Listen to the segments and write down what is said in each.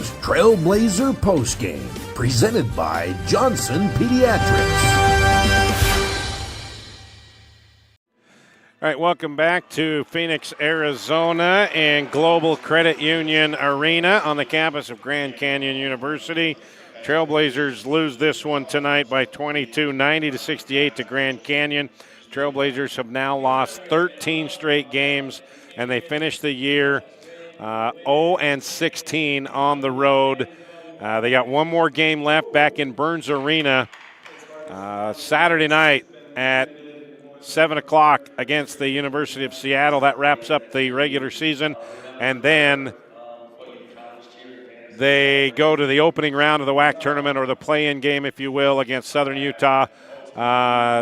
is Trailblazer Postgame, presented by Johnson Pediatrics. All right, welcome back to Phoenix, Arizona and Global Credit Union Arena on the campus of Grand Canyon University. Trailblazers lose this one tonight by 22, 90-68 to Grand Canyon. Trailblazers have now lost 13 straight games, and they finished the year 0-16 on the road. They got one more game left back in Burns Arena Saturday night at 7 o'clock against the University of Seattle. That wraps up the regular season. And then they go to the opening round of the WAC tournament, or the play-in game, if you will, against Southern Utah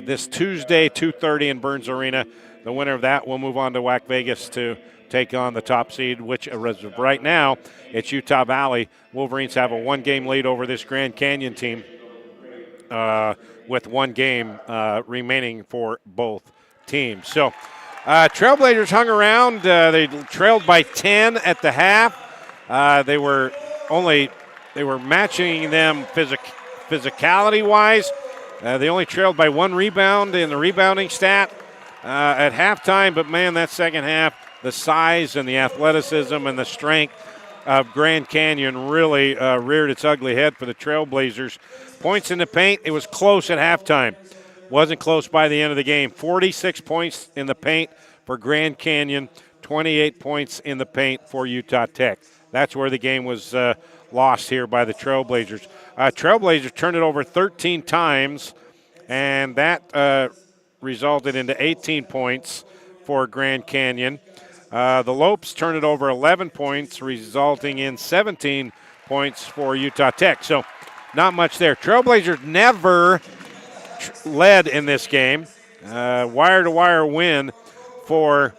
this Tuesday, 2:30 in Burns Arena. The winner of that will move on to WAC Vegas to take on the top seed, which as of right now, it's Utah Valley. Wolverines have a one-game lead over this Grand Canyon team, with one game remaining for both teams. So Trailblazers hung around. They trailed by 10 at the half. They were matching them physicality-wise. They only trailed by one rebound in the rebounding stat at halftime. But, man, that second half, the size and the athleticism and the strength of Grand Canyon really reared its ugly head for the Trailblazers. Points in the paint, it was close at halftime. Wasn't close by the end of the game. 46 points in the paint for Grand Canyon, 28 points in the paint for Utah Tech. That's where the game was lost here by the Trailblazers. Trailblazers turned it over 13 times, and that resulted into 18 points for Grand Canyon. The Lopes turned it over 11 points, resulting in 17 points for Utah Tech. So not much there. Trailblazers never led in this game. Wire-to-wire win for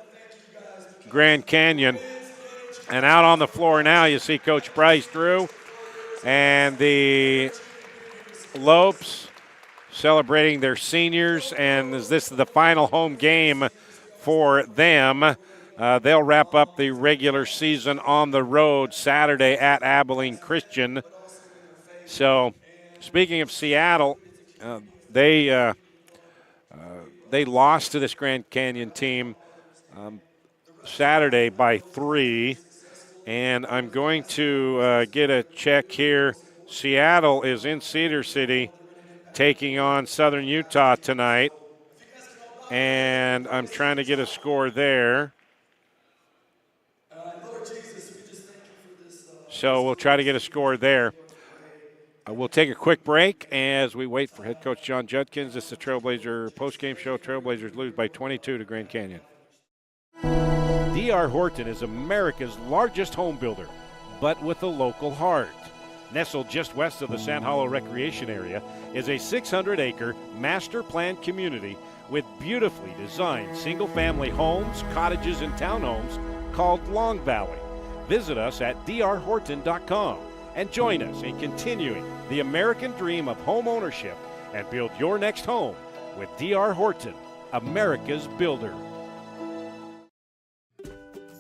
Grand Canyon. And out on the floor now, you see Coach Bryce Drew and the Lopes celebrating their seniors. And as this is the final home game for them, they'll wrap up the regular season on the road Saturday at Abilene Christian. So, speaking of Seattle, they lost to this Grand Canyon team Saturday by 3. And I'm going to get a check here. Seattle is in Cedar City taking on Southern Utah tonight. And I'm trying to get a score there. So we'll try to get a score there. We'll take a quick break as we wait for head coach John Judkins. This is the Trailblazer postgame show. Trailblazers lose by 22 to Grand Canyon. D.R. Horton is America's largest home builder, but with a local heart. Nestled just west of the Sand Hollow Recreation Area is a 600-acre master-planned community with beautifully designed single-family homes, cottages, and townhomes called Long Valley. Visit us at drhorton.com and join us in continuing the American dream of home ownership and build your next home with D.R. Horton, America's builder.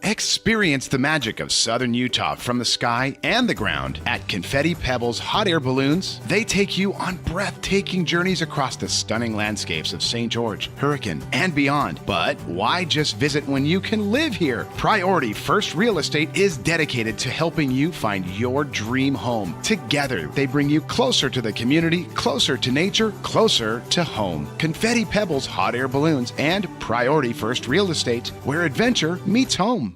Experience the magic of Southern Utah from the sky and the ground at Confetti Pebbles Hot Air Balloons. They take you on breathtaking journeys across the stunning landscapes of St. George, Hurricane, and beyond. But why just visit when you can live here? Priority First Real Estate is dedicated to helping you find your dream home. Together, they bring you closer to the community, closer to nature, closer to home. Confetti Pebbles Hot Air Balloons and Priority First Real Estate, where adventure meets home.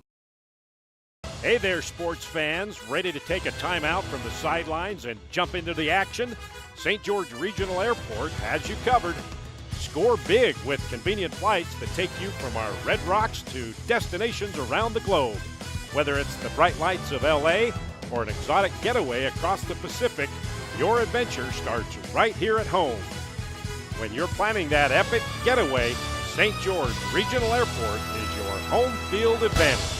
Hey there, sports fans. Ready to take a time out from the sidelines and jump into the action? St. George Regional Airport has you covered. Score big with convenient flights that take you from our Red Rocks to destinations around the globe. Whether it's the bright lights of L.A. or an exotic getaway across the Pacific, your adventure starts right here at home. When you're planning that epic getaway, St. George Regional Airport is your home field advantage.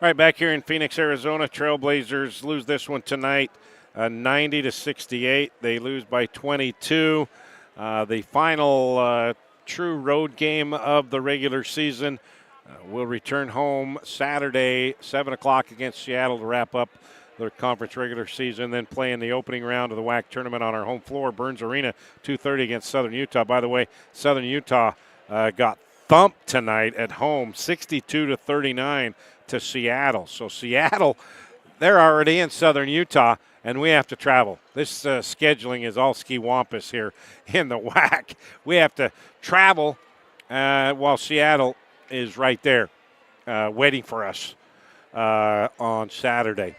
All right, back here in Phoenix, Arizona, Trailblazers lose this one tonight, 90-68. They lose by 22. The final true road game of the regular season. will return home Saturday, 7 o'clock against Seattle to wrap up their conference regular season, then play in the opening round of the WAC tournament on our home floor, Burns Arena, 2:30 against Southern Utah. By the way, Southern Utah got thumped tonight at home, 62-39 to Seattle. So Seattle, they're already in Southern Utah, and we have to travel. This scheduling is all ski-wampus here in the WAC. We have to travel while Seattle is right there waiting for us on Saturday.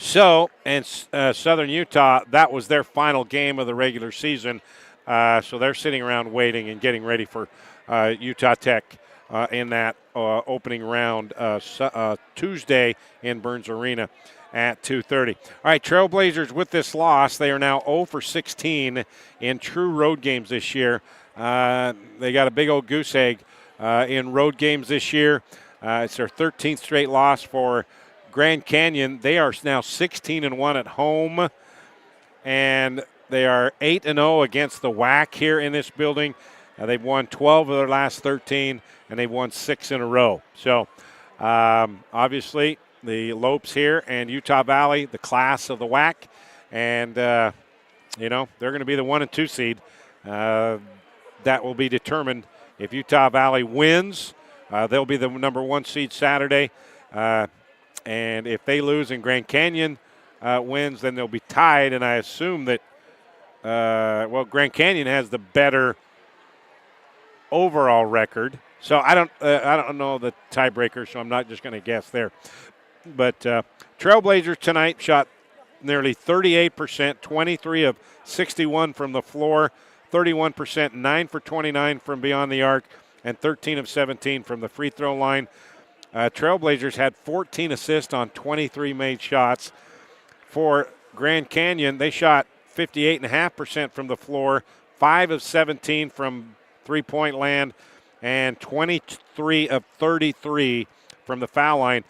So, and Southern Utah, that was their final game of the regular season. So they're sitting around waiting and getting ready for Utah Tech in that opening round Tuesday in Burns Arena at 2:30. All right, Trailblazers with this loss, they are now 0 for 16 in true road games this year. They got a big old goose egg in road games this year. It's their 13th straight loss for Grand Canyon. They are now 16-1 at home, and they are 8-0 against the WAC here in this building. They've won 12 of their last 13, and they've won 6 in a row. So, obviously, the Lopes here and Utah Valley, the class of the WAC, and, they're going to be the 1 and 2 seed. That will be determined if Utah Valley wins. They'll be the number 1 seed Saturday. And if they lose and Grand Canyon wins, then they'll be tied. And I assume that, Grand Canyon has the better overall record. So I don't know the tiebreaker, so I'm not just going to guess there. But Trailblazers tonight shot nearly 38%, 23 of 61 from the floor, 31%, 9 for 29 from beyond the arc, and 13 of 17 from the free throw line. Trailblazers had 14 assists on 23 made shots. For Grand Canyon, they shot 58.5% from the floor, 5 of 17 from three-point land, and 23 of 33 from the foul line.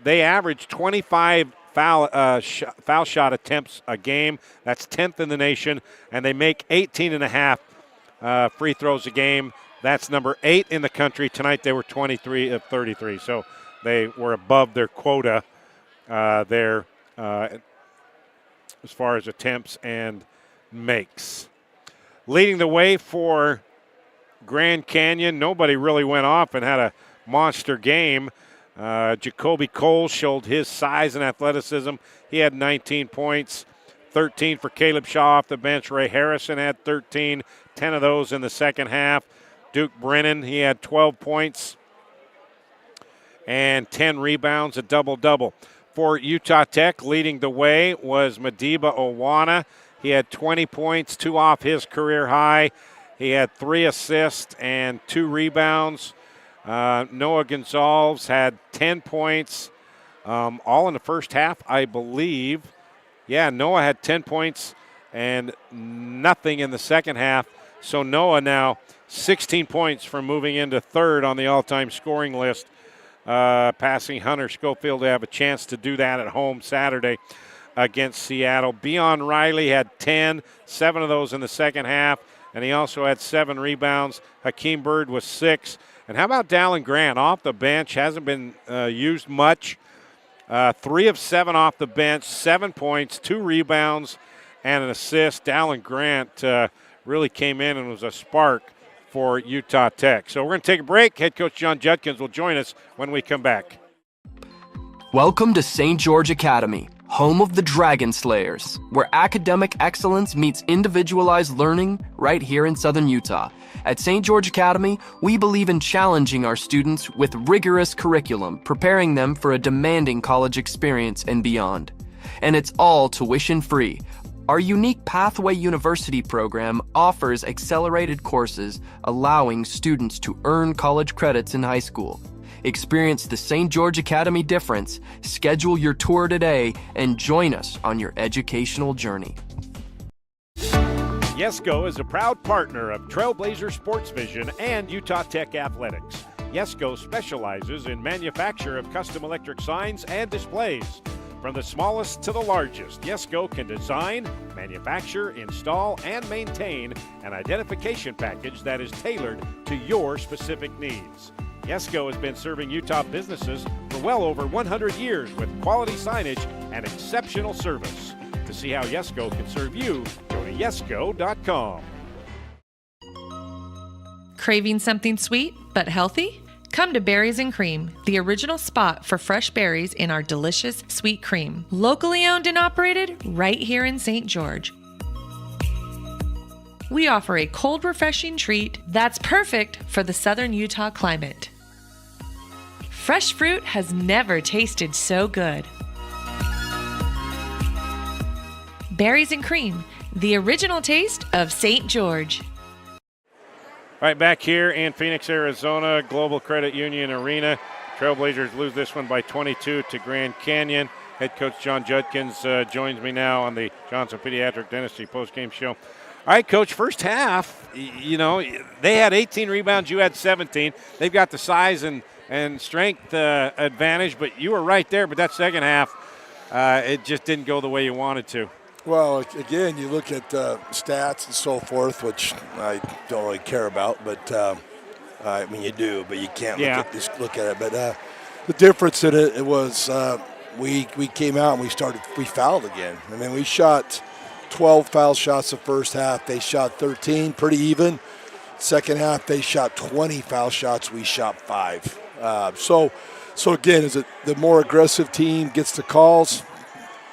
They averaged 25 foul shot attempts a game. That's 10th in the nation, and they make 18.5 free throws a game. That's number 8 in the country. Tonight they were 23 of 33, so they were above their quota there as far as attempts and makes. Leading the way for Grand Canyon, nobody really went off and had a monster game. Jacoby Cole showed his size and athleticism. He had 19 points, 13 for Caleb Shaw off the bench. Ray Harrison had 13, 10 of those in the second half. Duke Brennan, he had 12 points and 10 rebounds, a double-double. For Utah Tech, leading the way was Madiba Owana. He had 20 points, 2 off his career high. He had 3 assists and 2 rebounds. Noah Gonzalez had 10 points, all in the first half, I believe. Yeah, Noah had 10 points and nothing in the second half. So Noah now 16 points from moving into third on the all-time scoring list, passing Hunter Schofield to have a chance to do that at home Saturday against Seattle. Beon Riley had 10, 7 of those in the second half, and he also had 7 rebounds. Hakeem Bird was 6. And how about Dallin Grant off the bench? Hasn't been used much. 3 of 7 off the bench, 7 points, 2 rebounds, and an assist. Dallin Grant really came in and was a spark for Utah Tech. So we're going to take a break. Head coach John Judkins will join us when we come back. Welcome to St. George Academy, home of the Dragon Slayers, where academic excellence meets individualized learning right here in Southern Utah. At St. George Academy, we believe in challenging our students with rigorous curriculum, preparing them for a demanding college experience and beyond. And it's all tuition-free. Our unique Pathway University program offers accelerated courses, allowing students to earn college credits in high school. Experience the St. George Academy difference, schedule your tour today, and join us on your educational journey. Yesco is a proud partner of Trailblazer Sports Vision and Utah Tech Athletics. Yesco specializes in manufacture of custom electric signs and displays. From the smallest to the largest, Yesco can design, manufacture, install, and maintain an identification package that is tailored to your specific needs. Yesco has been serving Utah businesses for well over 100 years with quality signage and exceptional service. To see how Yesco can serve you, go to yesco.com. Craving something sweet but healthy? Come to Berries and Cream, the original spot for fresh berries in our delicious sweet cream. Locally owned and operated right here in St. George. We offer a cold, refreshing treat that's perfect for the southern Utah climate. Fresh fruit has never tasted so good. Berries and Cream, the original taste of St. George. All right, back here in Phoenix, Arizona, Global Credit Union Arena. Trailblazers lose this one by 22 to Grand Canyon. Head coach John Judkins joins me now on the Johnson Pediatric Dentistry postgame show. All right, Coach, first half, they had 18 rebounds, you had 17. They've got the size and strength advantage, but you were right there. But that second half, it just didn't go the way you wanted to. Well, again, you look at stats and so forth, which I don't really care about, but I mean you do, but you can't look at it. But the difference in it was we came out and we fouled again. I mean, we shot 12 foul shots the first half. They shot 13, pretty even. Second half, they shot 20 foul shots. We shot 5. So again, is it the more aggressive team gets the calls?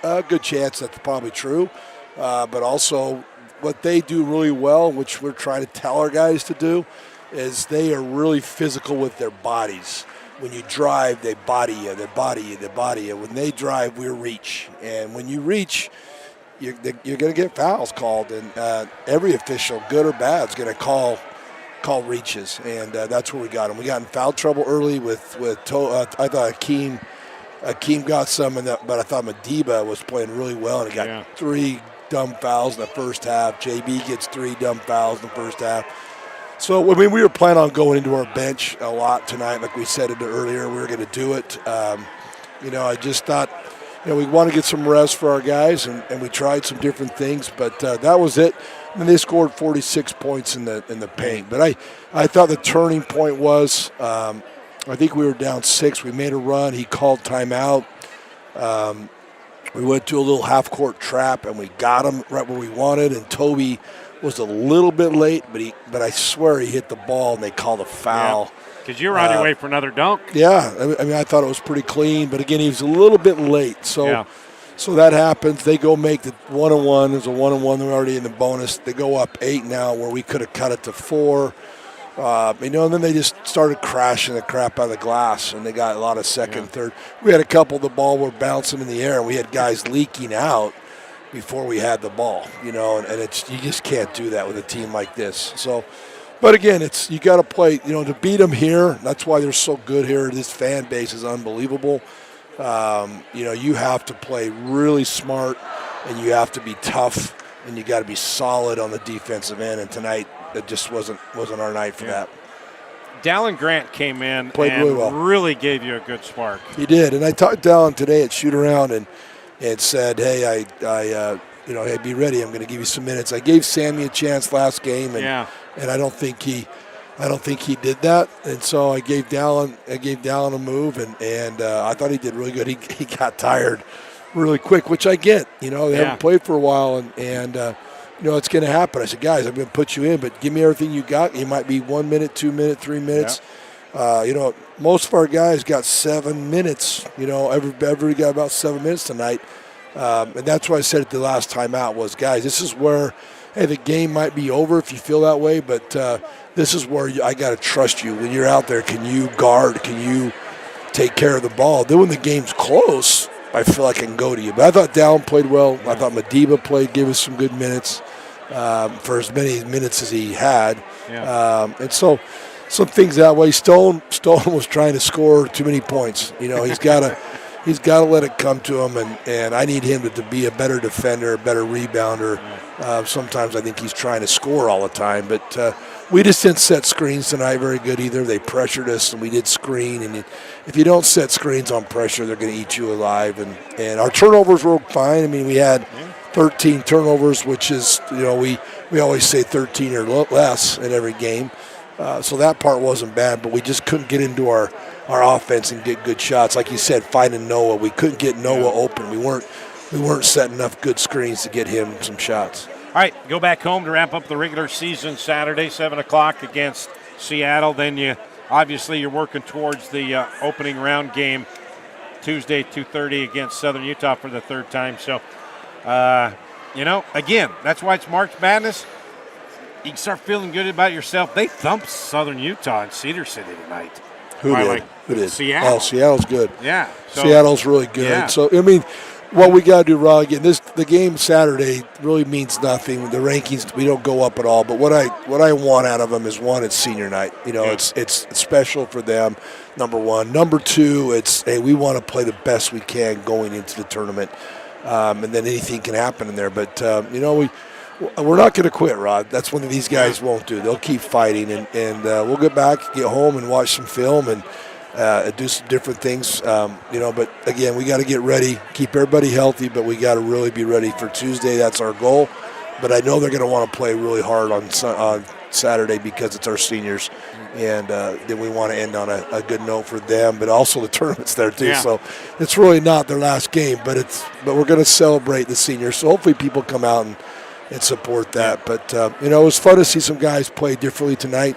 A good chance that's probably true. But also what they do really well, which we're trying to tell our guys to do, is they are really physical with their bodies. When you drive, they body you, they body you, they body you. When they drive, we reach. And when you reach, you're going to get fouls called. And every official, good or bad, is going to call reaches. And that's where we got them. We got in foul trouble early with I thought Akeem got some, but I thought Madiba was playing really well, and he got 3 dumb fouls in the first half. JB gets 3 dumb fouls in the first half. So, I mean, we were planning on going into our bench a lot tonight, like we said it earlier. We were going to do it. I just thought, we want to get some rest for our guys, and we tried some different things, but that was it. And they scored 46 points in the paint. But I thought the turning point was, I think we were down 6. We made a run. He called timeout. We went to a little half-court trap, and we got him right where we wanted. And Toby was a little bit late, but I swear he hit the ball, and they called a foul. Because you were on your way for another dunk. Yeah, I mean, I thought it was pretty clean. But, again, he was a little bit late. So that happens. They go make the 1-on-1. There's a 1-on-1. They're already in the bonus. They go up 8 now, where we could have cut it to 4. And then they just started crashing the crap out of the glass, and they got a lot of second, third. We had a couple of the ball were bouncing in the air, and we had guys leaking out before we had the ball, and you just can't do that with a team like this. So, but again, you got to play, to beat them here. That's why they're so good here. This fan base is unbelievable. You have to play really smart, and you have to be tough, and you got to be solid on the defensive end. And tonight, it just wasn't our night for that. Dallin Grant came in Played and really well. Really gave you a good spark. He did, and I talked to Dallin today at shoot around and said, "Hey, hey, be ready. I'm going to give you some minutes." I gave Sammy a chance last game, and I don't think he did that, and so I gave Dallin a move, and I thought he did really good. He got tired really quick, which I get. They haven't played for a while, and it's going to happen. I said, guys, I'm going to put you in, but give me everything you got. You might be 1 minute, 2 minutes, 3 minutes. Most of our guys got 7 minutes. Everybody got about 7 minutes tonight. And that's what I said at the last time out was, guys, this is where, hey, the game might be over if you feel that way, but this is where I got to trust you. When you're out there, can you guard? Can you take care of the ball? Then when the game's close, I feel like I can go to you. But I thought Dallin played well. I thought Madiba gave us some good minutes for as many minutes as he had. And so some things that way. Stone was trying to score too many points. He's got to let it come to him, and I need him to be a better defender, a better rebounder. Sometimes I think he's trying to score all the time, but we just didn't set screens tonight very good either. They pressured us, and we did screen. And if you don't set screens on pressure, they're going to eat you alive. And our turnovers were fine. I mean, we had 13 turnovers, which is, we always say 13 or less in every game. So that part wasn't bad, but we just couldn't get into our offense and get good shots. Like you said, finding Noah, we couldn't get Noah open. We weren't setting enough good screens to get him some shots. All right, go back home to wrap up the regular season Saturday, 7 o'clock against Seattle. Then you're working towards the opening round game Tuesday, 2:30 against Southern Utah for the third time. So, again, that's why it's March Madness. You can start feeling good about yourself. They thumped Southern Utah in Cedar City tonight. Who did? Seattle. Oh, Seattle's good. Yeah. So, Seattle's really good. Yeah. So, I mean, what we got to do, Rod, again, the game Saturday really means nothing. The rankings, we don't go up at all. But what I want out of them is, one, it's senior night. It's special for them, number one. Number two, it's, hey, we want to play the best we can going into the tournament. And then anything can happen in there. But, we're not going to quit, Rod. That's one of these guys won't do. They'll keep fighting, and we'll get back, get home, and watch some film and do some different things. But again, we got to get ready, keep everybody healthy, but we got to really be ready for Tuesday. That's our goal. But I know they're going to want to play really hard on Saturday because it's our seniors, and then we want to end on a good note for them. But also the tournament's there too, so it's really not their last game. But we're going to celebrate the seniors. So hopefully people come out and support that. But, it was fun to see some guys play differently tonight,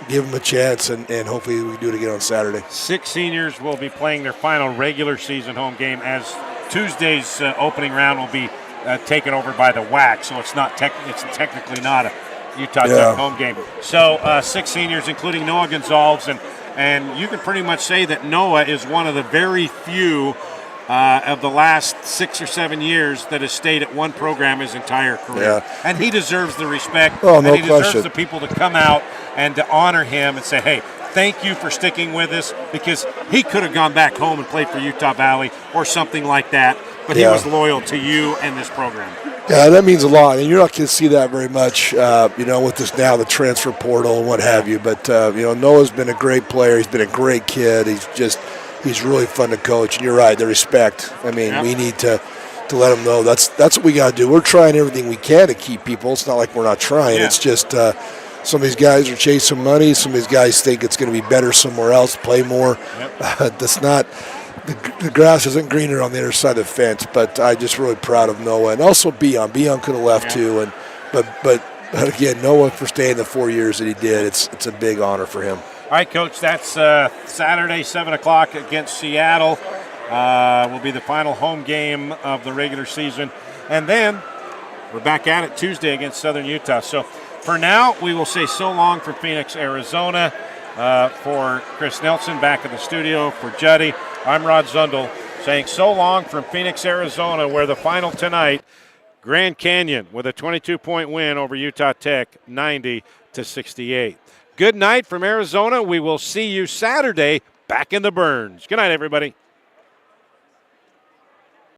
give them a chance, and hopefully we can do it again on Saturday. 6 seniors will be playing their final regular season home game, as Tuesday's opening round will be taken over by the WAC, so it's technically not a Utah Tech home game. So 6 seniors, including Noah Gonzalez, and you can pretty much say that Noah is one of the very few of the last 6 or 7 years that has stayed at one program his entire career. Yeah. And he deserves the respect. Oh, and no he deserves question. the people to come out and to honor him and say, hey, thank you for sticking with us, because he could have gone back home and played for Utah Valley or something like that, but he was loyal to you and this program. Yeah, that means a lot, and you're not going to see that very much, with this now, the transfer portal and what have you. But, Noah's been a great player. He's been a great kid. He's really fun to coach, and you're right, the respect. I mean, we need to let them know that's what we got to do. We're trying everything we can to keep people. It's not like we're not trying. Yeah. It's just some of these guys are chasing money. Some of these guys think it's going to be better somewhere else, play more. That's not the grass isn't greener on the other side of the fence. But I'm just really proud of Noah, and also Beon. Beon could have left too, but again, Noah for staying the 4 years that he did. It's a big honor for him. All right, Coach, that's Saturday, 7 o'clock against Seattle. Will be the final home game of the regular season. And then we're back at it Tuesday against Southern Utah. So for now, we will say so long from Phoenix, Arizona. For Chris Nelson back in the studio, for Juddy, I'm Rod Zundel saying so long from Phoenix, Arizona, where the final tonight, Grand Canyon with a 22-point win over Utah Tech, 90-68. Good night from Arizona. We will see you Saturday back in the Burns. Good night, everybody.